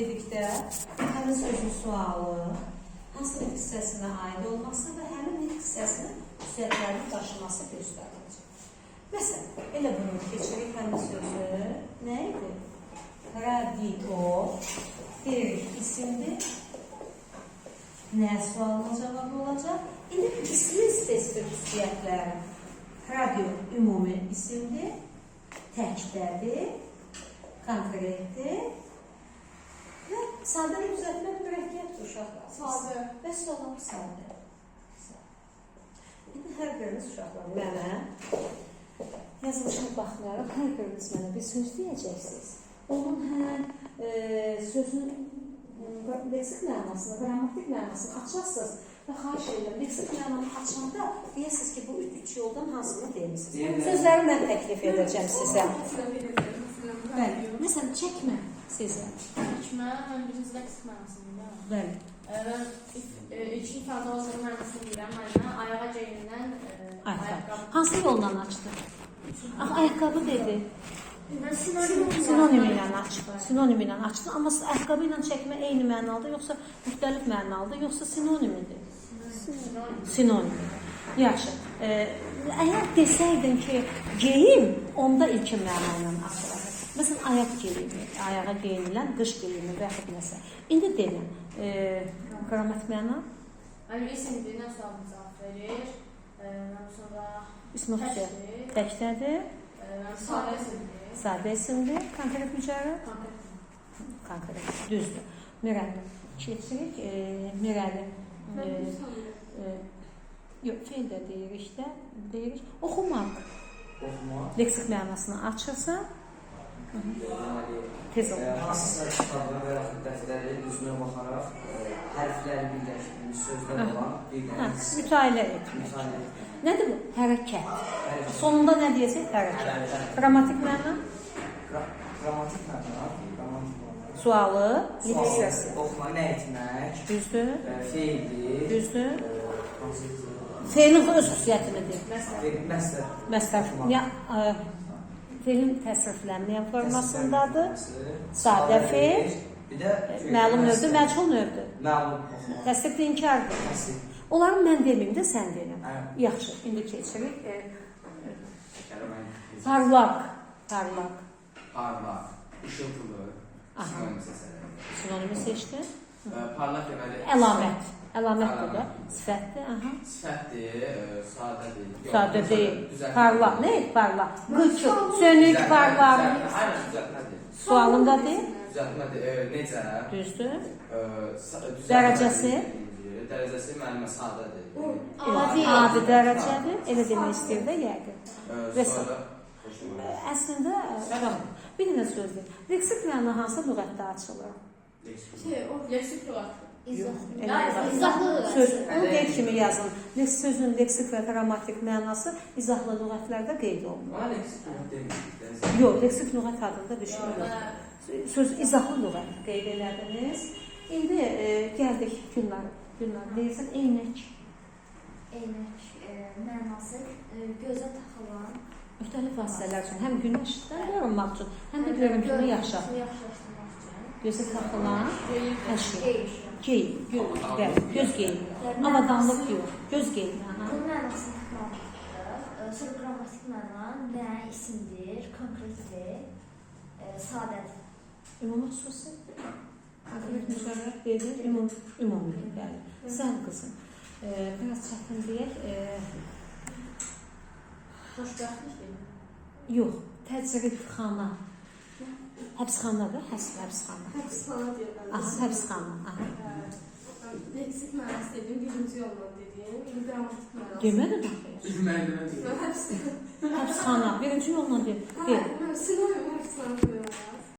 dedikdə həmin sözün sualı hansı bir hissəsinə aid olması və həmin bir hissəsinin xüsusiyyətlərini daşıması göstəriləcək. Məsələn, elə bunu keçirik həmin sözü. Nə idi? Radio deyirik isimdir. Nə sualına cavab olacaq? İndi ismin spesifik xüsusiyyətləri. Radio ümumi isimdir, təkdədir, konkretdir və sadə düzəltmək mürəkkəbdir uşaqlar. Sadə. Və sonra sadə. İndi hər biriniz uşaqlar mənə yazılışına baxmayaraq hər biriniz mənə bir söz deyəcəksiniz. Onun sözün leksik mənasını, qrammatik mənasını açarsınız və xahiş edirəm, leksik mənanı açanda deyəsiniz ki, bu üç yoldan hansını deyirsiniz. Sözləri mən təklif edəcəm sizə. Bəli. Məsələn, çəkmə sizə. Çəkmə, mən birinci leksik mənasını deyirəm. Bəli. Mən ilk ifadə olsun mənasını deyirəm. Mənə ayağa geyinilən ayaqqabı. Hansı yoldan açdı? Ayaqqabı dedi. Mən Sinonim ilə açdı. Sinonim ilə açdı. Amma ayaqqabı ilə çəkmə eyni mənalıdır, yoxsa müxtəlif mənalıdır, yoxsa sinonimidir? Sinonim. Yaxşı. Əgər desəydin ki, geyim, onda ilkin məna ilə açılır. Məsələn, ayaq geyimi, ayağa geyinilən qış geyimi və yaxud nəsə. İndi deyim, qrammatik məna? İsimdir, nə sualını cavab verir. Sonra İsmi təkdədir. Sadə isimdir. Sadə isimdir. Konkret mücərrə? Konkret. Düzdür. Müəllim. Keçirik. Müəllim. Yox, feil də deyirik də. Deyirik. Oxumaq. Leksik mənasını açırsa tez olur. Hansısa kitabına və yaxud dəftəri üzünə baxaraq hərfləri birləşdirmiş sözlər olan bir dənə mütailə etmək. Nədir bu? Hərəkət. Sonunda nə deyəcək? Hərəkət. Qrammatik məna? Qrammatik məna. Sualı, hissəsi. Oxumaq, nə etmək? Düzdür. Feildir. Düzdür. Feilin öz xüsusiyyətinidir. Məsəl. Məsəl. Ya, feilin təsriflənməyən formasındadır. Sadə feil. Məlum növdür, məchul növdür. Məlum. Təsrifli inkardır. Onları mən deməyim də sən deyirəm. Yaxşı, indi keçirik. Parlaq. Parlaq. Parlaq. Işıltılı. Sinonim seçərik. Sinonimi seçdi. Parlaq deməli. Əlamət. Əlamət bu da. Sifətdir. Sifətdir, sadədir. Sadə deyil. Parlaq. Nə? Parlaq. Qıçıq, sönük, parlaq. Aynen, düzəltmədir. Sualındadır. Düzəltmədir. Necə? Düzdür. Dərəcəsi? Dərəcəsi müəllimə sadədir. Adi dərəcədir. Elə demək istəyir də yəqin. Sonra Əslində, bir dənə sözdür. Leksik məna hansı lüğətdə açılır? Leksik lüğət. Söz, o qeyd kimi yazın. Sözün leksik və qrammatik mənası izahlı lüğətlərdə qeyd olunur. Bana leksik lüğət demişdik. Yox, leksik lüğət adında düşünürük. Söz izahlı lüğət qeyd elədiniz. İndi gəldik günlər. Deyirsən, eynək. Eynək mənası gözə taxılan Müxtəlif vasitələr üçün, həm günəşdən yorulmaq üçün, həm də görüntünü yaxşılaşdırmaq üçün. Gözə taxılan əşya. Geyim, göz geyimi. Avadanlıq yox, göz geyimi. Bunun mənasını tapmalıqdır. Sonra qrammatik məna nə isimdir, konkretdir, sadədir. Ümumi xüsusi. Konkret mücərrət deyilir, ümumi. Sən qızım, biraz çətin deyək. Xoşbəxtlik deyil. Yox, təcridxana. Həbsxanadır, həbsxana. Həbsxana deyirəm. Həbsxana. Leksik mənası dedim, birinci yolla dedim. İndi qrammatik mənası. Deməli baxıyır. Müəllimə deyil. Həbsxana, birinci yolla deyil. Sinonim həbsxana deyirəm.